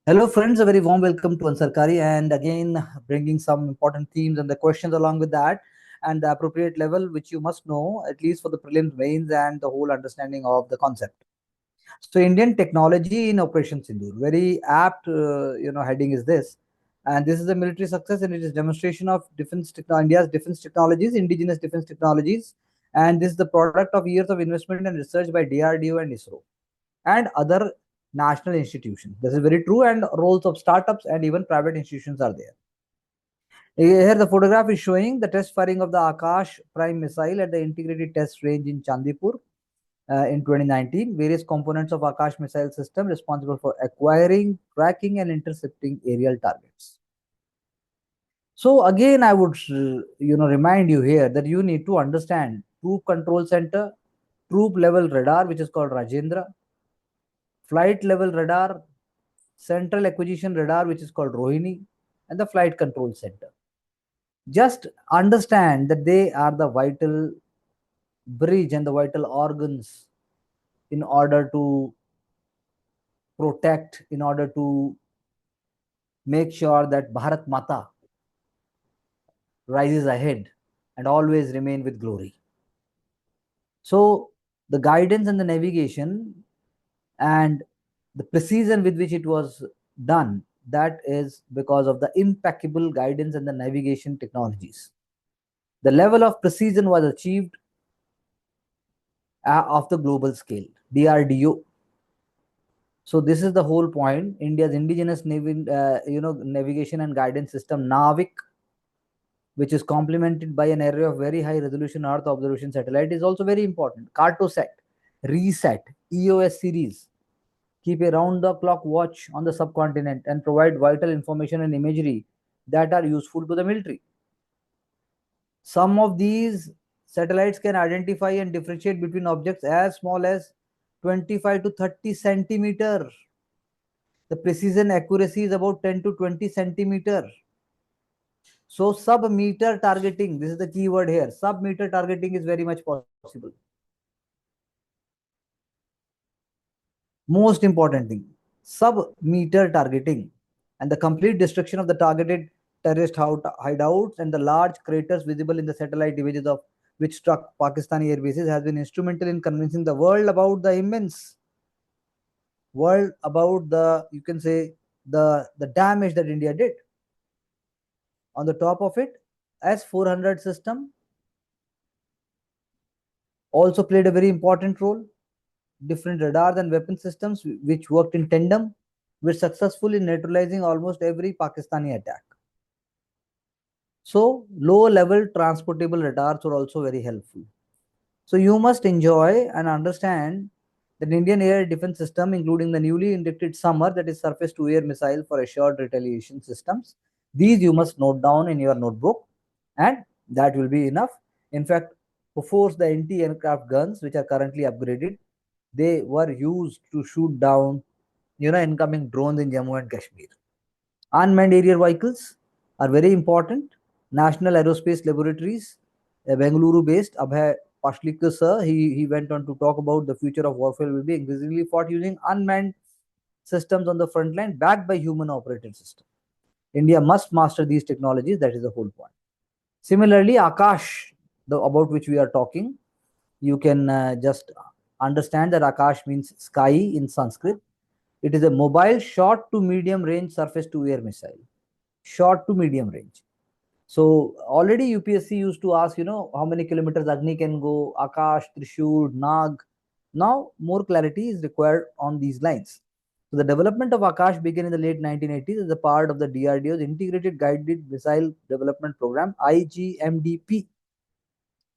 Hello, friends. A very warm welcome to Ansarkari, and again bringing some important themes and the questions along with that, and the appropriate level, which you must know at least for the prelims, mains, and the whole understanding of the concept. So, Indian technology in Operation Sindoor, very apt, heading is this, and this is a military success, and it is demonstration of India's defense technologies, indigenous defense technologies, and this is the product of years of investment and research by DRDO and ISRO and other national institutions. This is very true, and roles of startups and even private institutions are there. Here, the photograph is showing the test firing of the Akash Prime missile at the integrated test range in Chandipur in 2019. Various components of Akash missile system responsible for acquiring, tracking, and intercepting aerial targets. So again, I would remind you here that you need to understand troop control center, troop level radar, which is called Rajendra, flight level radar, central acquisition radar, which is called Rohini, and the flight control center. Just understand that they are the vital bridge and the vital organs in order to protect, in order to make sure that Bharat Mata rises ahead and always remain with glory. So, the guidance and the navigation and the precision with which it was done, that is because of the impeccable guidance and the navigation technologies. The level of precision was achieved of the global scale, DRDO. So this is the whole point. India's indigenous navigation and guidance system NAVIC, which is complemented by an array of very high resolution Earth observation satellite, is also very important. Cartosat, RESAT, EOS series keep a round the clock watch on the subcontinent and provide vital information and imagery that are useful to the military. Some of these satellites can identify and differentiate between objects as small as 25 to 30 centimeter. The precision accuracy is about 10 to 20 centimeter. So sub-meter targeting, this is the key word here. Sub-meter targeting is very much possible. Most important thing, sub-meter targeting and the complete destruction of the targeted terrorist hideouts and the large craters visible in the satellite images of which struck Pakistani air bases has been instrumental in convincing the world about the immense world about the, you can say, the damage that India did. On the top of it, S-400 system also played a very important role. Different radars and weapon systems which worked in tandem were successful in neutralizing almost every Pakistani attack. So low level transportable radars were also very helpful. So you must enjoy and understand that Indian air defense system, including the newly inducted Summer, that is surface to air missile for assured retaliation systems. These you must note down in your notebook, and that will be enough. In fact, to force the anti-aircraft guns, which are currently upgraded, they were used to shoot down, incoming drones in Jammu and Kashmir. Unmanned aerial vehicles are very important. National Aerospace Laboratories, Bengaluru-based Abhay Pashlikar sir, he went on to talk about the future of warfare will be increasingly fought using unmanned systems on the front line backed by human operated system. India must master these technologies. That is the whole point. Similarly, Akash, about which we are talking, you can just understand that Akash means sky in Sanskrit. It is a mobile short to medium range surface to air missile. Short to medium range. So already UPSC used to ask, how many kilometers Agni can go, Akash, Trishul, Nag. Now more clarity is required on these lines. So the development of Akash began in the late 1980s as a part of the DRDO's Integrated Guided Missile Development Program, IGMDP.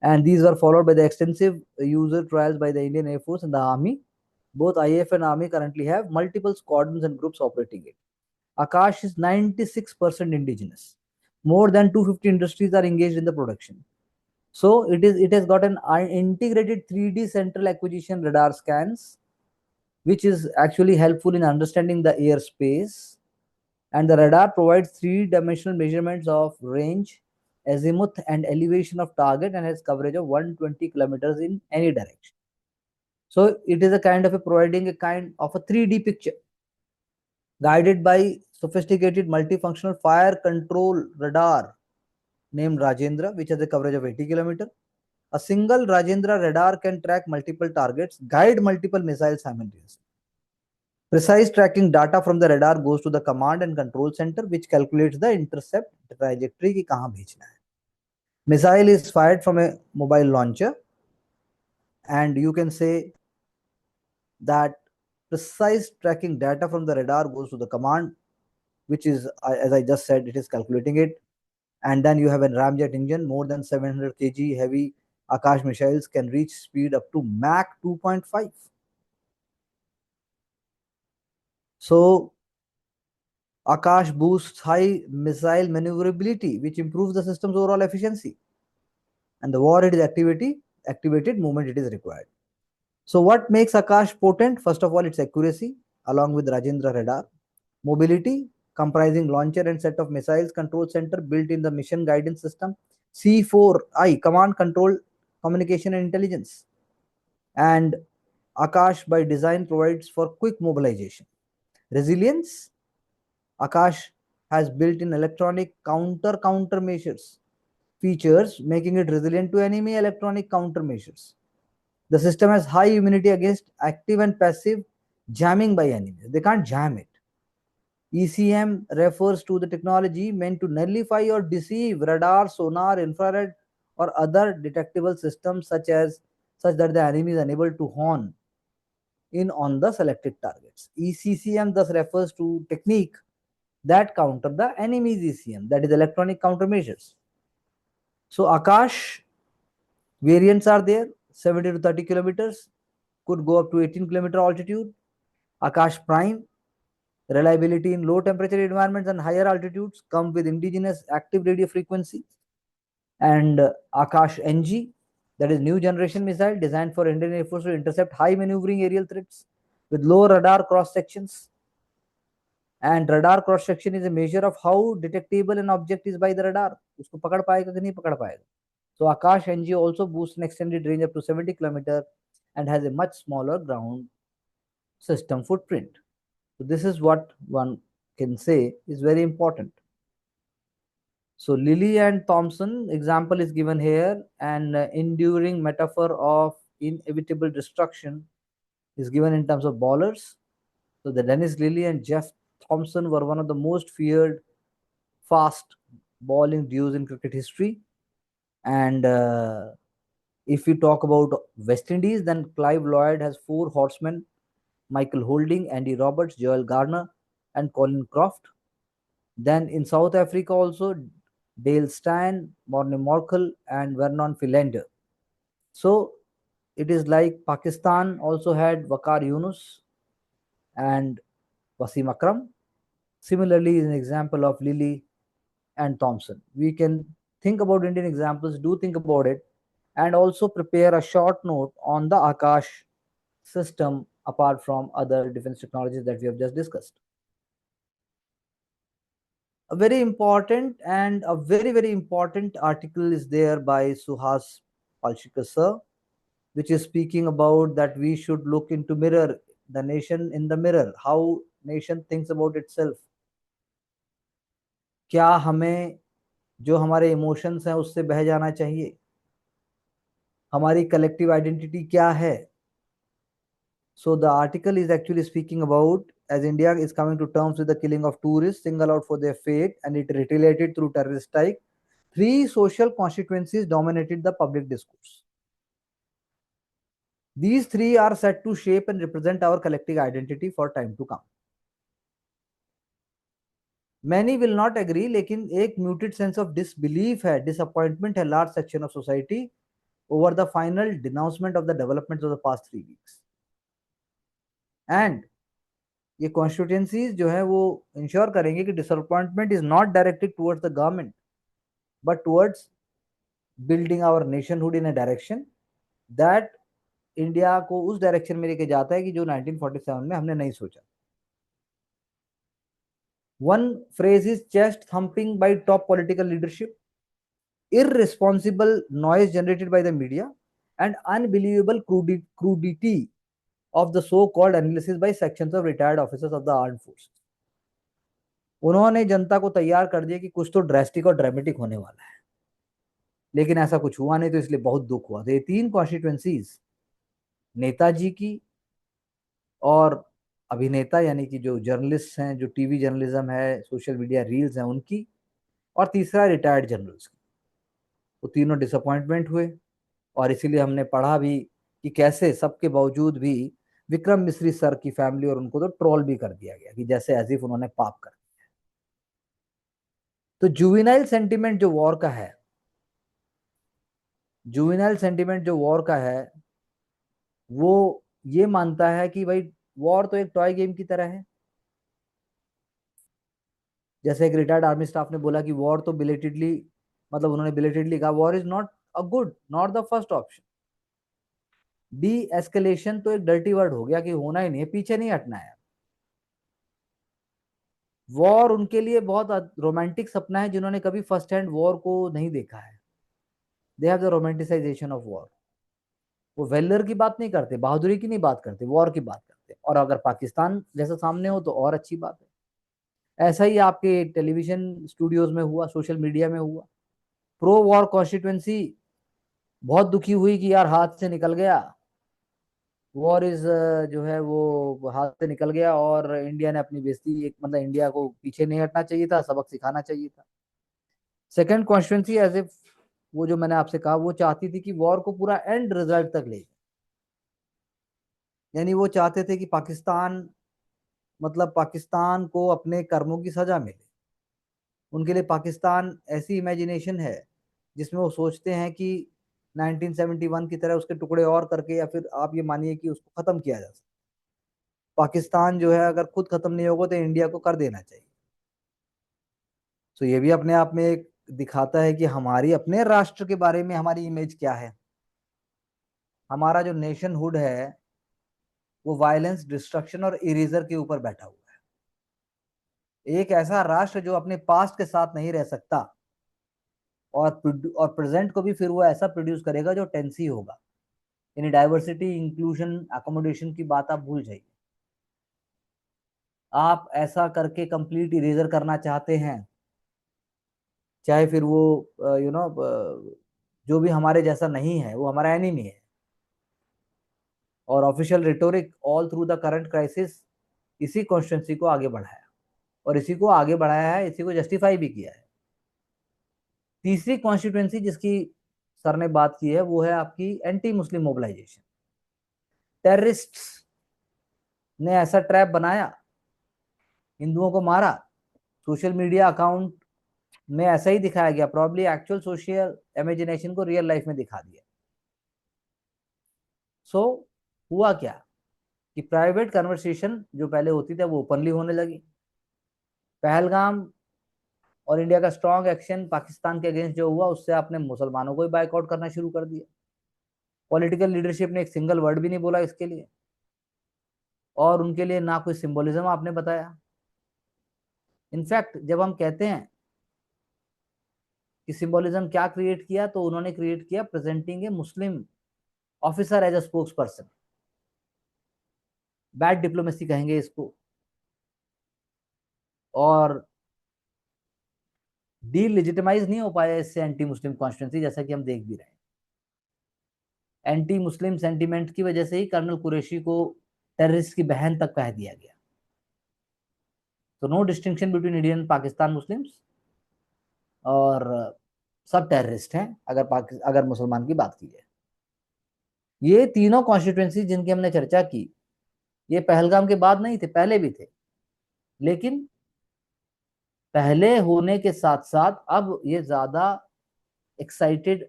And these were followed by the extensive user trials by the Indian Air Force and the Army. Both IAF and Army currently have multiple squadrons and groups operating it. Akash is 96% indigenous. More than 250 industries are engaged in the production. So it has got an integrated 3D central acquisition radar scans, which is actually helpful in understanding the airspace. And the radar provides three-dimensional measurements of range, azimuth, and elevation of target and has coverage of 120 kilometers in any direction. So it is a kind of providing a kind of a 3D picture. guided by sophisticated multifunctional fire control radar named Rajendra, which has a coverage of 80 km. A single Rajendra radar can track multiple targets, guide multiple missiles simultaneously. Precise tracking data from the radar goes to the command and control center, which calculates the intercept trajectory ki kahan bhejna hai. Missile is fired from a mobile launcher, and you can say that precise tracking data from the radar goes to the command, which is, as I just said, it is calculating it. And then you have a ramjet engine, more than 700 kg heavy Akash missiles can reach speed up to Mach 2.5. So Akash boosts high missile maneuverability, which improves the system's overall efficiency. And the warhead is activated moment it is required. So what makes Akash potent? First of all, its accuracy, along with Rajendra radar. Mobility, comprising launcher and set of missiles control center built in the mission guidance system. C4I, command control communication and intelligence. And Akash by design provides for quick mobilization. Resilience, Akash has built-in electronic countermeasures features, making it resilient to enemy electronic countermeasures. The system has high immunity against active and passive jamming by enemies. They can't jam it. ECM refers to the technology meant to nullify or deceive radar, sonar, infrared, or other detectable systems such that the enemy is unable to hone in on the selected targets. ECCM thus refers to technique that counter the enemy's ECM, that is electronic countermeasures. So Akash variants are there, 70 to 30 kilometers, could go up to 18-kilometer altitude. Akash Prime, reliability in low temperature environments and higher altitudes, come with indigenous active radio frequency. And Akash NG, that is new generation missile designed for Indian Air Force to intercept high maneuvering aerial threats with low radar cross sections. And radar cross section is a measure of how detectable an object is by the radar. Usko pakad payega ki nahi pakad payega. So Akash NG also boosts an extended range up to 70 km and has a much smaller ground system footprint. So this is what one can say is very important. So Lilly and Thomson example is given here, and enduring metaphor of inevitable destruction is given in terms of bowlers. So the Dennis Lilly and Jeff Thomson were one of the most feared fast bowling duos in cricket history. And if we talk about West Indies, then Clive Lloyd has four horsemen: Michael Holding, Andy Roberts, Joel Garner, and Colin Croft. Then in South Africa also, Dale Steyn, Morne Morkel, and Vernon Philander. So it is like Pakistan also had Waqar Yunus and Wasim Akram. Similarly, is an example of Lilly and Thompson. We can think about Indian examples, do think about it, and also prepare a short note on the Akash system apart from other defense technologies that we have just discussed. A very important and a very important article is there by Suhas Palshikar sir, which is speaking about that we should look into mirror the nation in the mirror, how nation thinks about itself. क्या हमें जो हमारे emotions हैं उससे बह जाना चाहिए? हमारी कलेक्टिव आइडेंटिटी क्या है? So the article is actually speaking about as India is coming to terms with the killing of tourists singled out for their fate and it retaliated through terrorist strike, three social constituencies dominated the public discourse. These three are set to shape and represent our collective identity for time to come. Many will not agree, लेकिन एक muted sense of disbelief है, disappointment है large section of society over the final denouncement of the developments of the past 3 weeks. And ये constituencies जो है वो ensure करेंगे कि disappointment is not directed towards the government, but towards building our nationhood in a direction that India को उस direction में लेके जाता है कि जो 1947 में हमने नहीं सोचा. One phrase is chest thumping by top political leadership, irresponsible noise generated by the media, and unbelievable crudity of the so-called analysis by sections of retired officers of the armed forces. उन्होंने जनता को तैयार कर दिया कि कुछ तो drastic और dramatic होने वाला है, लेकिन ऐसा कुछ हुआ नहीं, तो इसलिए बहुत दुख हुआ। तो ये तीन कॉन्स्टिट्युएंसीज, नेताजी की, और अभिनेता यानी कि जो जर्नलिस्ट हैं, जो टीवी जर्नलिज्म है, सोशल मीडिया रील्स हैं उनकी, और तीसरा रिटायर्ड जनरल्स की, वो तीनों डिसअपॉइंटमेंट हुए। और इसीलिए हमने पढ़ा भी कि कैसे सबके बावजूद भी विक्रम मिश्री सर की फैमिली और उनको तो ट्रोल भी कर दिया गया कि जैसे एज इफ उन्होंने पाप कर। तो जुवेनाइल सेंटिमेंट जो वॉर का है, जुवेनाइल सेंटिमेंट जो वॉर का है, वो ये मानता है कि भाई वॉर तो एक टॉय गेम की तरह है। जैसे एक रिटायर्ड आर्मी स्टाफ ने बोला कि वॉर तो बिलेटेडली, मतलब उन्होंने बिलेटेडली कहा, war is not a good not the first option. D escalation तो एक डर्टी वर्ड हो गया कि होना ही नहीं है, पीछे नहीं हटना है। वॉर उनके लिए बहुत रोमांटिक सपना है, जिन्होंने कभी फर्स्ट हैंड वॉर को नहीं देखा है। They have the romanticisation of war. वो वेलर की बात नहीं करते, बहादुरी की नहीं बात करते, वॉर की बात करते। और अगर पाकिस्तान जैसा सामने हो तो और अच्छी बात है। ऐसा ही आपके टेलीविजन स्टूडियोज में हुआ, सोशल मीडिया में हुआ। प्रो वॉर कॉन्स्टिट्युएंसी बहुत दुखी हुई कि यार हाथ से निकल गया, वॉर इज जो है वो हाथ से निकल गया, और इंडिया ने अपनी बेइज्जती, एक मतलब इंडिया को पीछे नहीं हटना चाहिए था, सबक सिखाना चाहिए था। सेकंड कॉन्स्टिट्युएंसी एज इफ, वो जो मैंने आपसे कहा, वो चाहती थी कि वॉर को पूरा एंड रिजल्ट तक ले, यानी वो चाहते थे कि पाकिस्तान, मतलब पाकिस्तान को अपने कर्मों की सजा मिले। उनके लिए पाकिस्तान ऐसी इमेजिनेशन है जिसमें वो सोचते हैं कि 1971 की तरह उसके टुकड़े और करके, या फिर आप ये मानिए कि उसको खत्म किया जा सकता। पाकिस्तान जो है अगर खुद खत्म नहीं होगा तो इंडिया को कर देना चाहिए। तो ये भी अपने आप में एक दिखाता है कि हमारी अपने राष्ट्र के बारे में हमारी इमेज क्या है। हमारा जो नेशनहुड है वो वायलेंस, डिस्ट्रक्शन और इरेजर के ऊपर बैठा हुआ है। एक ऐसा राष्ट्र जो अपने पास्ट के साथ नहीं रह सकता, और प्रेजेंट को भी फिर वो ऐसा प्रोड्यूस करेगा जो टेंसी होगा। यानी डाइवर्सिटी, इंक्लूजन, अकोमोडेशन की बात आप भूल जाइए। आप ऐसा करके कंप्लीट इरेजर करना चाहते हैं, चाहे फिर वो जो भी हमारे जैसा नहीं है वो हमारा एनिमी है। और official rhetoric all through the current crisis इसी कॉन्स्टिट्यूंसी को आगे बढ़ाया, और इसी को आगे बढ़ाया है, इसी को जस्टिफाई भी किया है। तीसरी कॉन्स्टिट्यूंसी जिसकी सर ने बात की है वो है आपकी एंटी मुस्लिम मोबिलाइजेशन। टेररिस्ट ने ऐसा ट्रैप बनाया, हिंदुओं को मारा, सोशल मीडिया अकाउंट में ऐसा ही दिखाया गया, प्रॉब्ली एक्चुअल सोशल इमेजिनेशन को रियल लाइफ में दिखा दिया। सो हुआ क्या कि प्राइवेट कन्वर्सेशन जो पहले होती थी वो ओपनली होने लगी। पहलगाम और इंडिया का स्ट्रॉन्ग एक्शन पाकिस्तान के अगेंस्ट जो हुआ, उससे आपने मुसलमानों को ही बाइकआउट करना शुरू कर दिया। पॉलिटिकल लीडरशिप ने एक सिंगल वर्ड भी नहीं बोला इसके लिए, और उनके लिए ना कोई सिंबोलिज्म आपने बताया। इनफैक्ट जब हम कहते हैं कि सिंबोलिज्म क्या क्रिएट किया, तो उन्होंने क्रिएट किया presenting a Muslim officer as a spokesperson. Bad diplomacy कहेंगे इसको। और डीलिजिटिमाइज नहीं हो पाया इससे एंटी मुस्लिम कॉन्स्टिट्यूंसी, जैसा कि हम देख भी रहे हैं। एंटी मुस्लिम सेंटीमेंट की वजह से ही कर्नल कुरैशी को टेररिस्ट की बहन तक कह दिया गया। तो no distinction between Indian Pakistan Muslims, और सब टेररिस्ट हैं अगर मुसलमान की बात की जाए। ये तीनों कॉन्स्टिट्यूंसी जिनकी हमने चर्चा की, ये पहलगाम के बाद नहीं थे, पहले भी थे, लेकिन पहले होने के साथ साथ अब ये ज्यादा एक्साइटेड,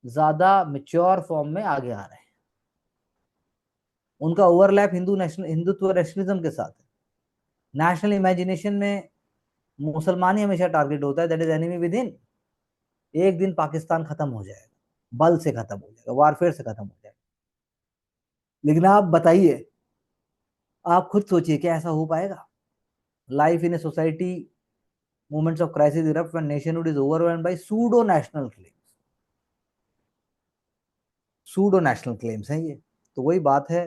ज्यादा मेच्योर फॉर्म में आगे आ रहे हैं। उनका ओवरलैप हिंदुत्व नेशनलिज्म के साथ है। नेशनल इमेजिनेशन में मुसलमान ही हमेशा टारगेट होता है, that is enemy with in. एक दिन पाकिस्तान खत्म हो जाएगा, बल से खत्म हो जाएगा, वारफेयर से खत्म हो जाएगा। लेकिन आप बताइए, आप खुद सोचिए क्या ऐसा हो पाएगा? Life in a society, moments of crisis erupt when nationhood is overwhelmed by pseudo national claims। Pseudo national claims हैं ये। तो वही बात है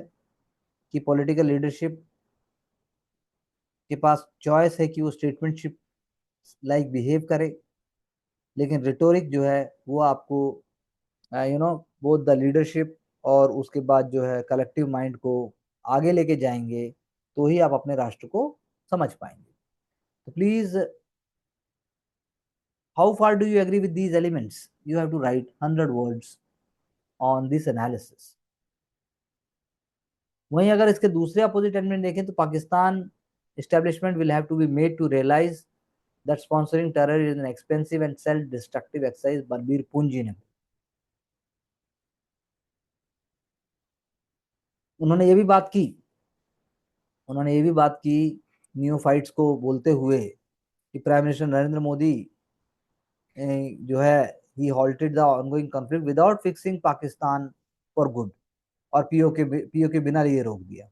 कि पॉलिटिकल लीडरशिप के पास चॉइस है कि वो स्टेटमेंटशिप लाइक बिहेव करे, लेकिन रिटोरिक जो है वो आपको बोथ द लीडरशिप और उसके बाद जो है कलेक्टिव माइंड को आगे लेके जाएंगे, तो ही आप अपने राष्ट्र को समझ पाएंगे। तो please, how far do you agree with these elements? You have to write 100 words on this analysis. वहीं अगर इसके दूसरे अपोजिट एलिमेंट देखें तो Pakistan establishment will have to be made to realize that sponsoring terror is an expensive and self-destructive exercise। Balbir पूंजी ने, उन्होंने ये भी बात की, उन्होंने ये भी बात की न्यूफाइट्स को बोलते हुए कि प्राइम मिनिस्टर नरेंद्र मोदी जो है ही halted the ongoing conflict without fixing Pakistan for good, और पीओ के बिना ये रोक दिया।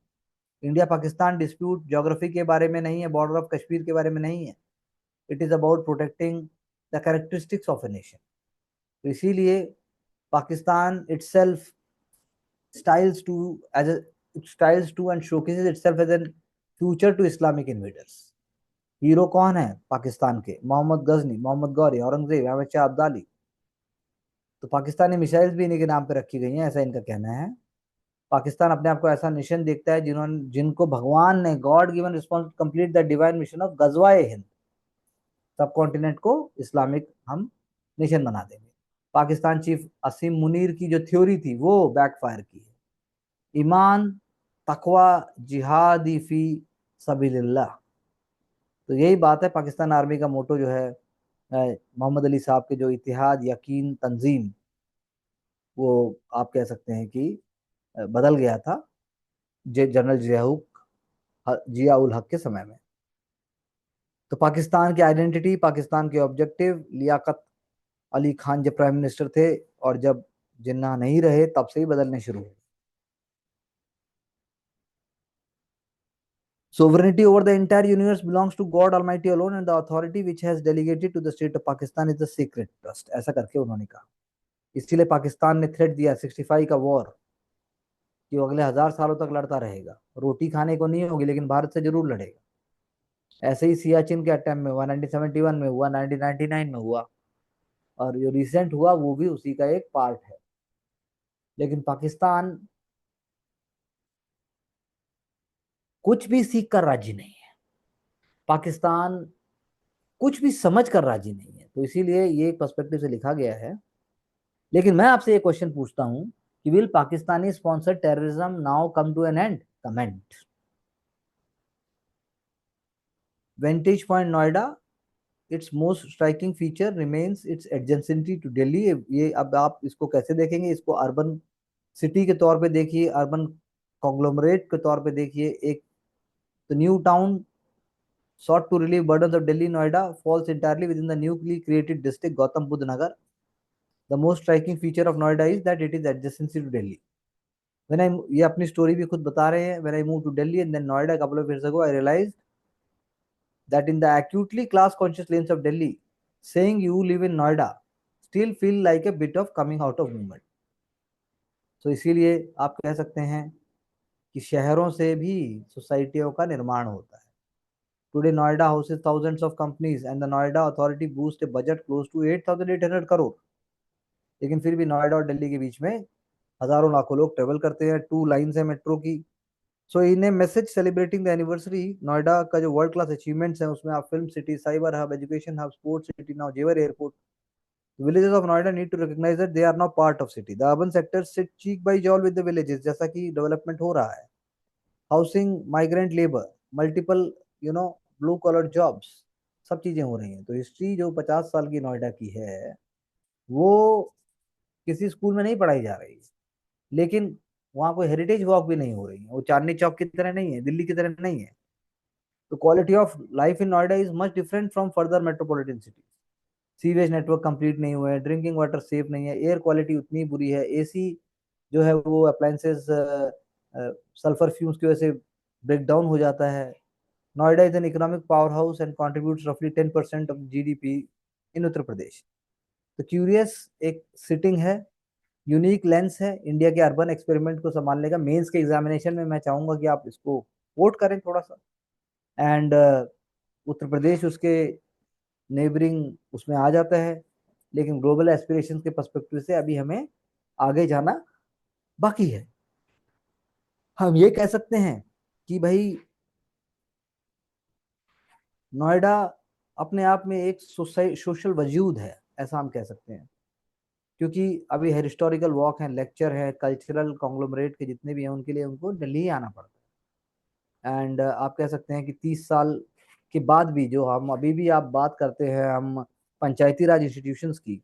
इंडिया पाकिस्तान डिस्प्यूट ज्योग्राफी के बारे में नहीं है, बॉर्डर ऑफ कश्मीर के बारे में नहीं है, it is about protecting the characteristics of a nation. तो इसीलिए Pakistan itself styles to as a styles to and showcases itself as a future to Islamic invaders। Hero कौन है पाकिस्तान के? मोहम्मद गजनी, मोहम्मद गौरी, औरंगजेब, अहमद शाह अब्दाली। तो पाकिस्तानी मिसाइल्स भी इन्हीं के नाम पे रखी गई हैं, ऐसा इनका कहना है। पाकिस्तान अपने आप को ऐसा नेशन देखता है जिनको भगवान ने God given response complete the divine mission of गजवाए हिंद, सब कॉन्टिनेंट को इस्लामिक हम नेशन बना देंगे। पाकिस्तान चीफ असीम मुनीर की जो थ्योरी थी वो बैकफायर की है। ईमान, तकवा, जिहादी फी सबीलिल्लाह। तो यही बात है, पाकिस्तान आर्मी का मोटो जो है मोहम्मद अली साहब के जो इतिहाद, यकीन, तंजीम, वो आप कह सकते हैं कि बदल गया था जनरल जिया उल हक के समय में। तो पाकिस्तान की आइडेंटिटी, पाकिस्तान के ऑब्जेक्टिव, लियाकत अली खान जब प्राइम मिनिस्टर थे और जब जिन्ना नहीं रहे तब से ही बदलने शुरू हुए। Sovereignty over the entire universe belongs to God Almighty alone, and the authority which has delegated to the state of Pakistan is the sacred trust। ऐसा करके उन्होंने कहा। इसीलिए पाकिस्तान ने थ्रेट दिया 65 का वॉर, कि वो अगले 1000 सालों तक लड़ता रहेगा, रोटी खाने को नहीं होगी लेकिन भारत से जरूर लड़ेगा। ऐसे ही सियाचिन के अटेम्प्ट में हुआ, 1971 में हुआ, 1999 में हुआ, और जो रिसेंट हुआ वो भी उसी का एक पार्ट है। लेकिन पाकिस्तान कुछ भी सीख कर राजी नहीं है, पाकिस्तान कुछ भी समझ कर राजी नहीं है। तो इसीलिए ये एक पर्सपेक्टिव से लिखा गया है। लेकिन मैं आपसे एक क्वेश्चन पूछता हूं कि will Pakistani sponsored terrorism now come to an end? Comment. Vantage point Noida, it's most striking feature remains its adjacency to Delhi. ये अब आप इसको कैसे देखेंगे? इसको अर्बन सिटी के तौर पे देखिए, अर्बन कॉन्ग्लोमरेट के तौर पे देखिए। एक the new town sought to relieve burdens of Delhi, Noida falls entirely within the newly created district Gautam Budh Nagar। The most striking feature of Noida is that it is adjacency to Delhi। When I ये अपनी story भी खुद बता रहे हैं, when I moved to Delhi and then Noida a couple of years ago, I realized that in the acutely class conscious lanes of Delhi, saying you live in Noida still feel like a bit of coming out of movement। तो इसीलिए आप कह सकते हैं कि शहरों से भी सोसाइटियों का निर्माण होता है। Today, Noida houses thousands of companies and the Noida Authority boosts a budget close to 8,800 crore। लेकिन फिर भी नोएडा और दिल्ली के बीच में हजारों लाखों लोग ट्रेवल करते हैं। 2 लाइन्स है मेट्रो की। So in a message celebrating the anniversary, Noida का जो वर्ल्ड क्लास अचीवमेंट्स हैं उसमें आप film city, cyber hub, education hub, sports city, now Jewar airport. Villages of Noida need to recognise that they are now part of city. The urban sector sit cheek by jowl with the villages, जैसा कि development हो रहा है। Housing, migrant labour, multiple blue collar jobs, सब चीजें हो रही हैं। तो हिस्ट्री जो 50 साल की नोएडा की है वो किसी स्कूल में नहीं पढ़ाई जा रही है, लेकिन वहाँ कोई हेरिटेज वॉक भी नहीं हो रही है, वो चांदनी चौक की तरह नहीं है, दिल्ली की तरह नहीं है। तो quality of life in Noida is much different from further metropolitan city. Sewage network complete नहीं हुए हैं, ड्रिंकिंग वाटर सेफ नहीं है, एयर क्वालिटी उतनी बुरी है, एसी जो है वो अप्लायंसेस सल्फर फ्यूम्स की वजह से ब्रेक डाउन हो जाता है। Noida is an economic power house and contribute रफली 10% of GDP in Uttar Pradesh. तो क्यूरियस एक सिटिंग है, यूनिक लेंस है इंडिया के अर्बन एक्सपेरिमेंट को संभालने का। मेंस के एग्जामिनेशन में मैं चाहूंगा कि आप इसको वोट करें थोड़ा सा। एंड उत्तर प्रदेश उसके नेबरिंग उसमें आ जाता है, लेकिन ग्लोबल एस्पिरेशन के पर्सपेक्टिव से अभी हमें आगे जाना बाकी है। हम ये कह सकते हैं कि भाई नोएडा अपने आप में एक सोशल वजूद है, ऐसा हम कह सकते हैं, क्योंकि अभी हिस्टोरिकल वॉक है, लेक्चर है, कल्चरल कॉन्ग्लोमरेट के जितने भी हैं उनके लिए उनको दिल्ली ही आना पड़ता है। एंड आप कह सकते हैं कि 30 साल के बाद भी जो हम अभी भी आप बात करते हैं हम पंचायती राज इंस्टीट्यूशंस की,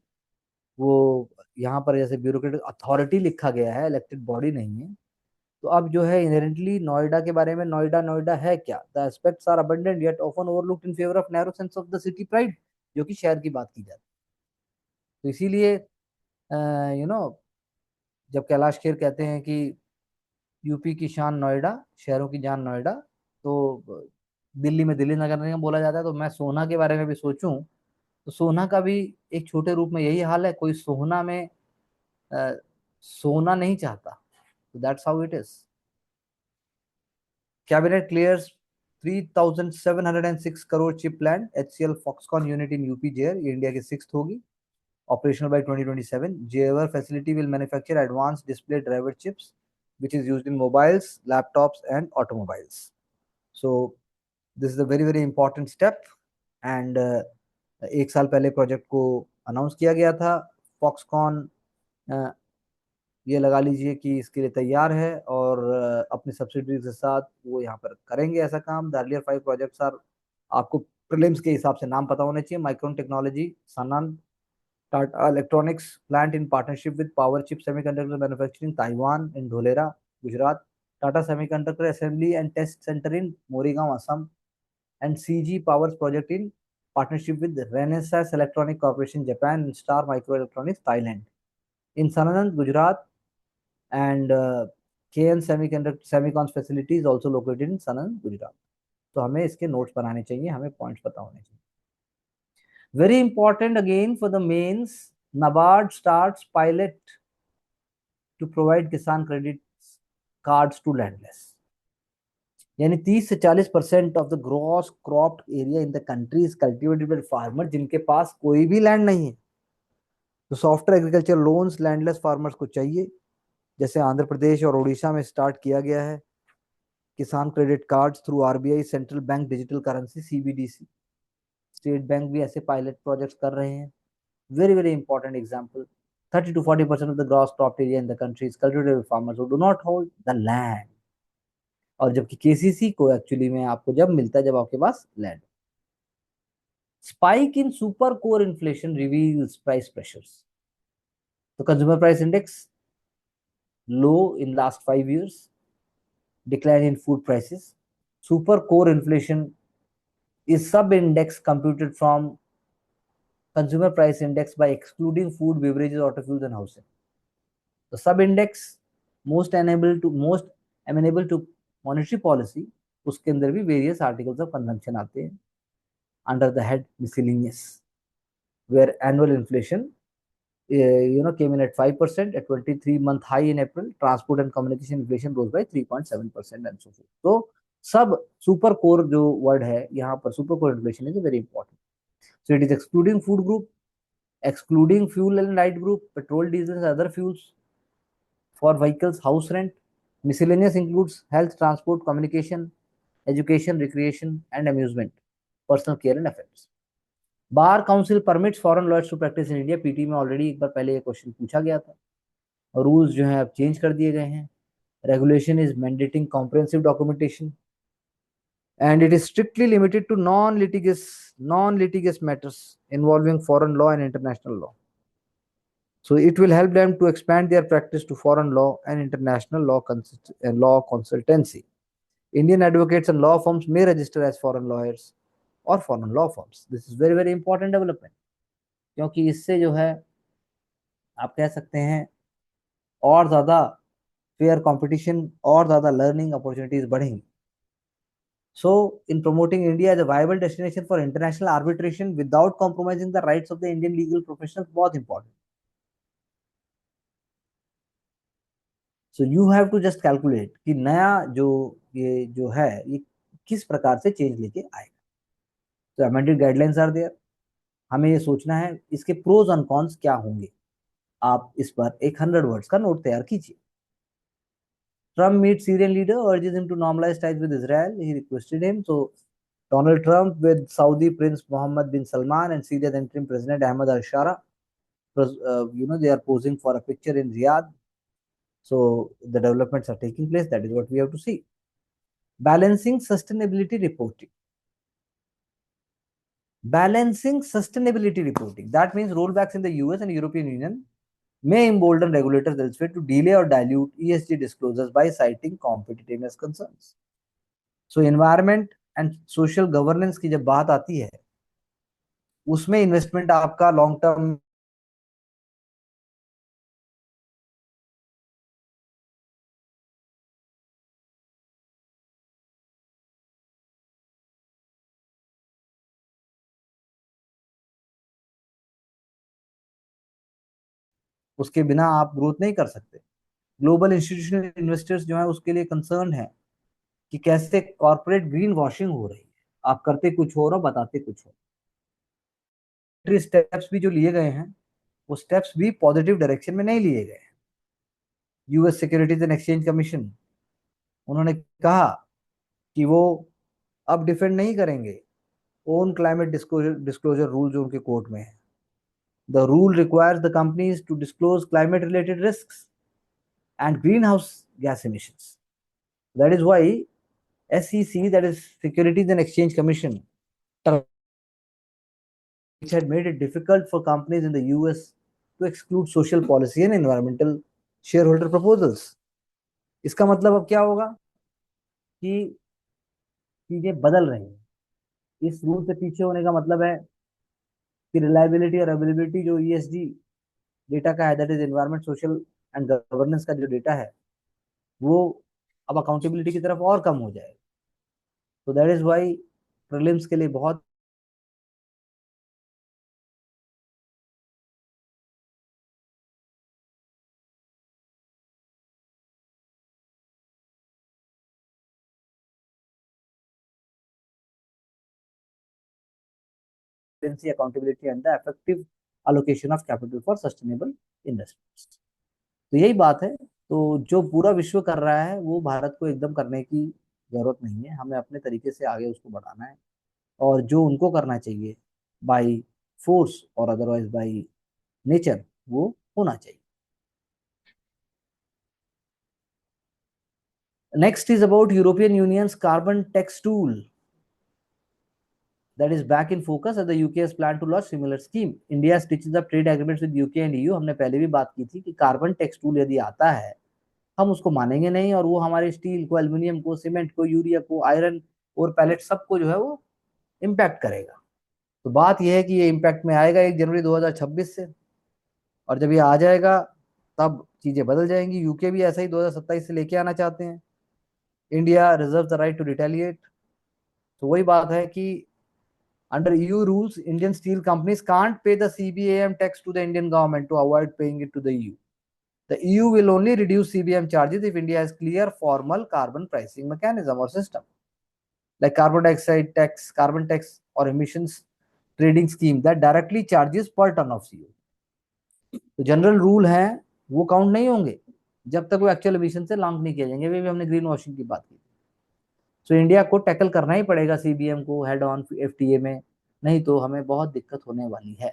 वो यहाँ पर जैसे ब्यूरोक्रेटिक अथॉरिटी लिखा गया है, इलेक्टेड बॉडी नहीं है। तो अब जो है इनहेरेंटली नोएडा के बारे में, नोएडा नोएडा है क्या, the aspects are abundant yet often overlooked in favour of narrow sense of the city pride, जो कि शहर की बात की जाती है। तो इसीलिए यू नो जब कैलाश खेर कहते हैं कि यूपी की शान नोएडा, शहरों की जान नोएडा, तो दिल्ली में दिल्ली नगर निगम बोला जाता है। तो मैं सोना के बारे में भी सोचूं तो सोना का भी एक छोटे रूप में यही हाल है, कोई सोना में अ, सोना नहीं चाहता। तो that's how it is. Cabinet clears 3,706 crore chip land HCL Foxconn unit in UP jeer, ये इंडिया की 6th होगी, operational by 2027. Jeevar facility will manufacture advanced display driver chips, which is used in mobiles, laptops, and automobiles. So this is a very very important step. And एक साल पहले project को announce किया गया था। Foxconn ये लगा लीजिए कि इसके लिए तैयार है और अपनी सब्सिडीज के साथ वो यहाँ पर करेंगे ऐसा काम। द अर्लियर 5 प्रोजेक्ट्स आर, आपको प्रीलिम्स के हिसाब से नाम पता होने चाहिए, micron technology, Sanon, Tata Electronics plant in partnership with Power Chip Semiconductor Manufacturing Taiwan in Dholera, Gujarat. Tata Semiconductor Assembly and Test Center in Morigaon, Assam, and CG Powers project in partnership with Renesas Electronic Corporation Japan and Star Microelectronics Thailand. In Sanand, Gujarat, and KN Semiconductor Semicons facility is also located in Sanand, Gujarat. तो हमें इसके notes बनाने चाहिए, हमें points पता होने चाहिए। Very important again for the mains, NABARD starts pilot to provide किसान credit cards to landless। यानी 30 से 40% of the gross cropped area in the country is cultivated by farmer, जिनके पास कोई भी लैंड नहीं है। तो software agriculture loans landless farmers को चाहिए, जैसे आंध्र प्रदेश और उड़ीसा में स्टार्ट किया गया है किसान credit cards through RBI central bank digital currency CBDC. State bank भी ऐसे पायलट प्रोजेक्ट्स कर रहे हैं। Very, very important example. 30 to 40% of the gross crop area in the country is cultivated by farmers who do not hold the land. और जबकि KCC को actually में आपको जब मिलता है जब आपके पास land. Spike in super core inflation reveals price pressures. तो consumer price index low in last 5 years, decline in food prices. Super core inflation is sub index computed from consumer price index by excluding food, beverages, auto fuels, and housing. The sub-index most amenable to monetary policy, उसके अंदर भी various articles of consumption आते हैं under the head miscellaneous, where annual inflation came in at 5% at 23-month high in April. Transport and communication inflation rose by 3.7% and so forth. तो सब super core जो word है यहाँ पर, super core inflation is very important. So it is excluding food group, excluding fuel and light group, petrol, diesel, and other fuels for vehicles, house rent. Miscellaneous includes health, transport, communication, education, recreation, and amusement, personal care and effects. Bar council permits foreign lawyers to practise in India. PT में already एक बार पहले ये question पूछा गया था और rules जो है अब चेंज कर दिए गए हैं। Regulation is mandating comprehensive documentation and it is strictly limited to non-litigious matters involving foreign law and international law. So it will help them to expand their practice to foreign law and international law consultancy. Indian advocates and law firms may register as foreign lawyers or foreign law firms. This is very very important development, क्योंकि इससे जो है आप कह सकते हैं और ज़्यादा फेयर कंपटीशन और ज़्यादा लर्निंग अपॉर्चुनिटीज बढ़ेंगी। So in promoting India as a viable destination for international arbitration without compromising the rights of the Indian legal professionals, बहुत important. So you have to just calculate कि नया जो ये जो है ये किस प्रकार से चेंज लेके आएगा। तो अमेंडेड गाइडलाइंस आर देयर, हमें ये सोचना है इसके प्रोज एंड कॉन्स क्या होंगे। आप इस पर एक 100 वर्ड्स का नोट तैयार कीजिए। Trump meets Syrian leader, urges him to normalize ties with Israel. He requested him. So, Donald Trump with Saudi Prince Mohammed bin Salman and Syria's interim President Ahmed al-Shara, they are posing for a picture in Riyadh. So, the developments are taking place. That is what we have to see. Balancing sustainability reporting. Balancing sustainability reporting. That means rollbacks in the US and European Union may embolden regulators elsewhere to delay or dilute ESG disclosures by citing competitiveness concerns. So environment and social governance की जब बात आती है, उसमें investment आपका long term उसके बिना आप ग्रोथ नहीं कर सकते। ग्लोबल इंस्टीट्यूशनल इन्वेस्टर्स जो है उसके लिए कंसर्न है कि कैसे कॉर्पोरेट ग्रीन वॉशिंग हो रही है, आप करते कुछ हो और बताते कुछ हो। स्टेप्स भी जो लिए गए हैं वो स्टेप्स भी पॉजिटिव डायरेक्शन में नहीं लिए गए। US securities and exchange commission, उन्होंने कहा कि वो अब डिफेंड नहीं करेंगे ओन क्लाइमेट डिस्क्लोजर रूल जो उनके कोर्ट में है। The rule requires the companies to disclose climate related risks and greenhouse gas emissions. That is why SEC, that is Securities and Exchange Commission, which had made it difficult for companies in the US to exclude social policy and environmental shareholder proposals. इसका मतलब अब क्या होगा कि चीजें बदल रही हैं। इस रूल से पीछे होने का मतलब है कि रिलायबिलिटी और अवेलेबिलिटी जो ESG डेटा का है, that is environment social and governance का जो डेटा है, वो अब अकाउंटेबिलिटी की तरफ और कम हो जाएगा। तो दैट इज वाई प्रीलिम्स के लिए बहुत accountability and the effective allocation of capital for sustainable investments। तो यही बात है। तो जो पूरा विश्व कर रहा है वो भारत को एकदम करने की जरूरत नहीं है, हमें अपने तरीके से आगे उसको बढ़ाना है। और जो उनको करना चाहिए बाई फोर्स और अदरवाइज बाई नेचर, वो होना चाहिए। Next is about European unions carbon tax tool that is back in focus as the UK has planned to launch similar scheme. India stitches up trade agreements with UK and EU। हमने पहले भी बात की थी कि carbon tax tool यदि आता है हम उसको मानेंगे नहीं, और वो हमारे स्टील को, एल्यूमिनियम को, सीमेंट को, यूरिया को, आयरन और पैलेट सबको जो है वो इम्पैक्ट करेगा। तो बात यह है कि ये इम्पैक्ट में आएगा 1 जनवरी 2026 से, और जब ये आ जाएगा तब चीजें बदल जाएंगी। यूके भी ऐसा ही 2027 से लेके आना चाहते हैं। India reserve the right to retaliate. तो वही बात है कि under EU rules, Indian steel companies can't pay the CBAM tax to the Indian government to avoid paying it to the EU. The EU will only reduce CBAM charges if India has clear formal carbon pricing mechanism or system, like carbon dioxide tax, carbon tax, or emissions trading scheme that directly charges per ton of CO। तो general rule है वो count नहीं होंगे जब तक वो actual emission से long नहीं किए जाएंगे। वे भी हमने ग्रीन वॉशिंग की बात की। सो इंडिया को टैकल करना ही पड़ेगा CBM को हेड ऑन FTA में, नहीं तो हमें बहुत दिक्कत होने वाली है।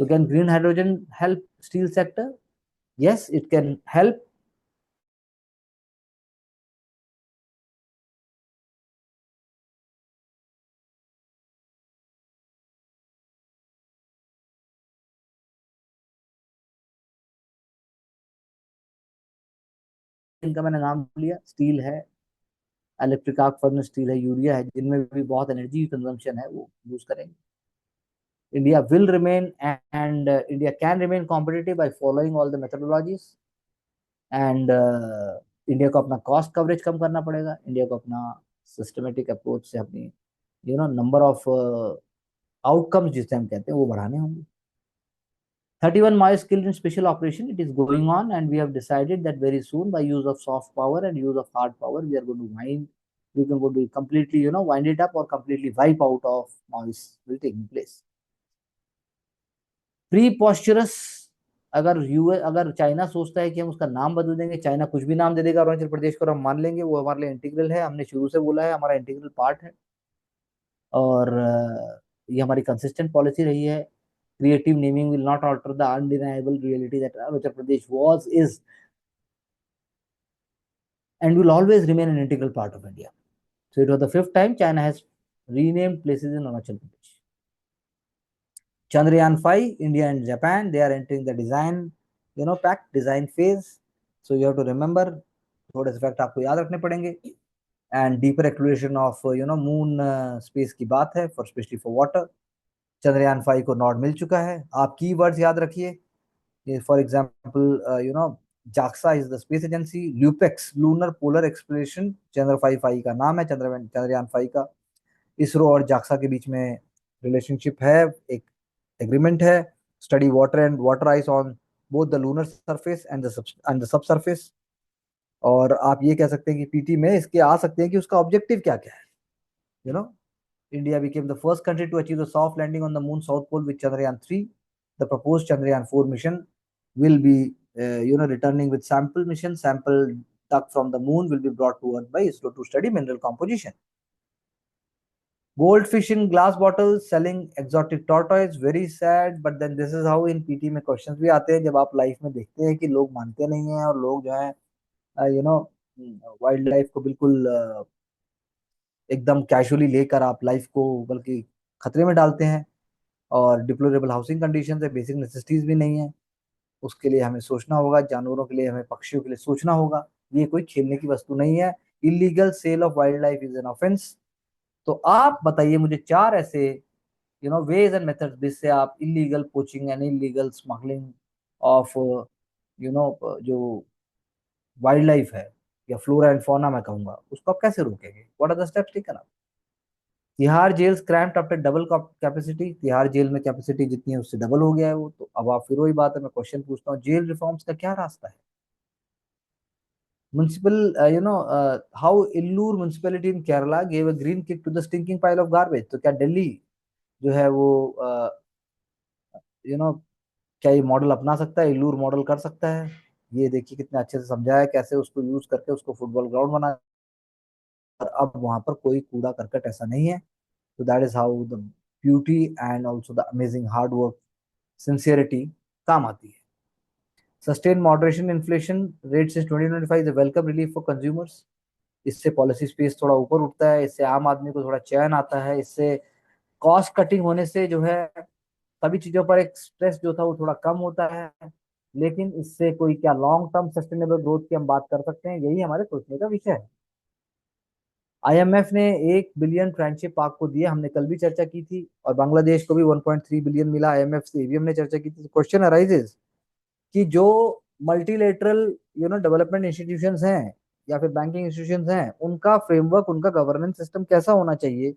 So can green hydrogen help steel sector? Yes, it can help। इनका मैंने नाम लिया, स्टील है, इलेक्ट्रिक आर्क फर्नेस स्टील है, यूरिया है, जिनमें भी बहुत एनर्जी कंजम्पशन है, वो यूज करेंगे। India will remain and India can remain competitive by following all the methodologies. And India को अपना कॉस्ट कवरेज कम करना पड़ेगा। इंडिया को अपना सिस्टमेटिक अप्रोच से अपनी नंबर ऑफ आउटकम्स जिसे हम कहते हैं वो बढ़ाने होंगे। 31 miles skilled in special operation, it is going on, and we have decided that very soon by use of soft power and use of hard power we are going to mine we can go to completely, wind it up or completely wipe out of Maoists will take place. प्रीपोस्चरस, अगर China सोचता है कि हम उसका नाम बदल देंगे, China कुछ भी नाम दे देगा अरुणाचल प्रदेश को, हम मान लेंगे, वो हमारे लिए इंटीग्रल है, हमने शुरू से बोला है हमारा इंटीग्रल पार्ट है। और ये हमारी कंसिस्टेंट पॉलिसी रही है। Creative naming will not alter the undeniable reality that Arunachal Pradesh was, is and will always remain an integral part of India. So it was the fifth time China has renamed places in Arunachal Pradesh. Chandrayaan 5, India and Japan, they are entering the design, pact design phase. So you have to remember, थोड़े से fact आपको याद रखने पड़ेंगे। And deeper exploration of moon space की बात है, for specially for water. Chandrayaan 5 को नॉड मिल चुका है। आप की वर्ड्स याद रखिए, for example JAXA is the space agency, LUPEX lunar polar exploration, चंद्र 5 का नाम है, चंद्रयान 5 का। इसरो और JAXA के बीच में रिलेशनशिप है, एक एग्रीमेंट है, study water and water ice on both the lunar surface and the sub surface. और आप ये कह सकते हैं कि पीटी में इसके आ सकते हैं कि उसका ऑब्जेक्टिव क्या क्या है। India became the first country to achieve the soft landing on the moon south pole with Chandrayaan 3. The proposed Chandrayaan 4 mission will be returning with sample dug from the moon will be brought to Earth by ISRO to study mineral composition. Goldfish in glass bottles selling exotic tortoise, very sad, but then this is how in PT में questions भी आते हैं, जब आप life में देखते हैं कि लोग मानते नहीं हैं और लोग जो है वाइल्ड लाइफ को बिल्कुल एकदम कैजुअली लेकर आप लाइफ को बल्कि खतरे में डालते हैं। और डिप्लोरेबल हाउसिंग कंडीशन है, बेसिक नेसेसिटीज भी नहीं है, उसके लिए हमें सोचना होगा। जानवरों के लिए, हमें पक्षियों के लिए सोचना होगा। ये कोई खेलने की वस्तु नहीं है। Illegal sale of wildlife is an offence. तो आप बताइए मुझे 4 ऐसे वेज एंड मेथड्स जिससे आप illegal poaching and illegal smuggling of जो वाइल्ड लाइफ है या फ्लोरा एंड फौना मैं कहूंगा, उसको आप कैसे रोकेंगे? What are the steps taken up? Tihar jail cramped after double capacity. Tihar jail में कैपेसिटी जितनी है उससे डबल हो गया है वो। तो अब आप फिर वही बात है, मैं क्वेश्चन पूछता हूँ, जेल रिफॉर्म्स का क्या रास्ता है? Municipal how Eloor municipality in Kerala gave a green kick to the stinking pile of garbage. तो क्या दिल्ली जो है वो यू नो क्या ये मॉडल अपना सकता है, इल्लूर मॉडल कर सकता है? ये देखिए कितने अच्छे से समझाया है कैसे उसको यूज करके उसको फुटबॉल ग्राउंड बना, और अब वहां पर कोई कूड़ा करकट ऐसा नहीं है। So that is how the beauty and also the amazing hard work, sincerity काम आती है। Sustained moderation inflation rate since 2025 is a welcome relief for consumers. इससे पॉलिसी स्पेस थोड़ा ऊपर उठता है, इससे आम आदमी को थोड़ा चैन आता है, इससे कॉस्ट कटिंग होने से जो है सभी चीजों पर एक स्ट्रेस जो था वो थोड़ा कम होता है। लेकिन इससे कोई क्या लॉन्ग टर्म सस्टेनेबल ग्रोथ की हम बात कर सकते हैं? यही हमारे सोचने का विषय है। आईएमएफ ने 1 बिलियन फ्रेंडशिप पाक को दिया, हमने कल भी चर्चा की थी, और बांग्लादेश को भी 1.3 बिलियन मिला आईएमएफ से, ये भी हमने चर्चा की थी। क्वेश्चन अराइजेस कि जो मल्टीलेटरल डेवलपमेंट इंस्टीट्यूशंस हैं या फिर बैंकिंग इंस्टीट्यूशंस हैं, उनका फ्रेमवर्क, उनका गवर्नेंस सिस्टम कैसा होना चाहिए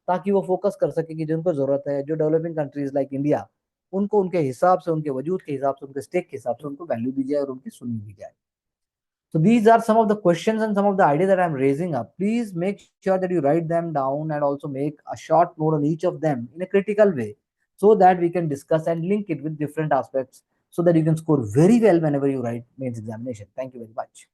ताकि वो फोकस कर सके कि जिनको जरूरत है, जो डेवलपिंग कंट्रीज लाइक इंडिया, उनको उनके हिसाब से, उनके वजूद के हिसाब से, उनके स्टेक के हिसाब से उनको वैल्यू दी जाए और उनकी सुनी भी जाए। So these are some of the questions and some of the ideas that I'm raising up. Please make sure that you write them down and also make a short note on each of them in a critical way so that we can discuss and link it with different aspects so that you can score very well whenever you write mains examination. Thank you very much.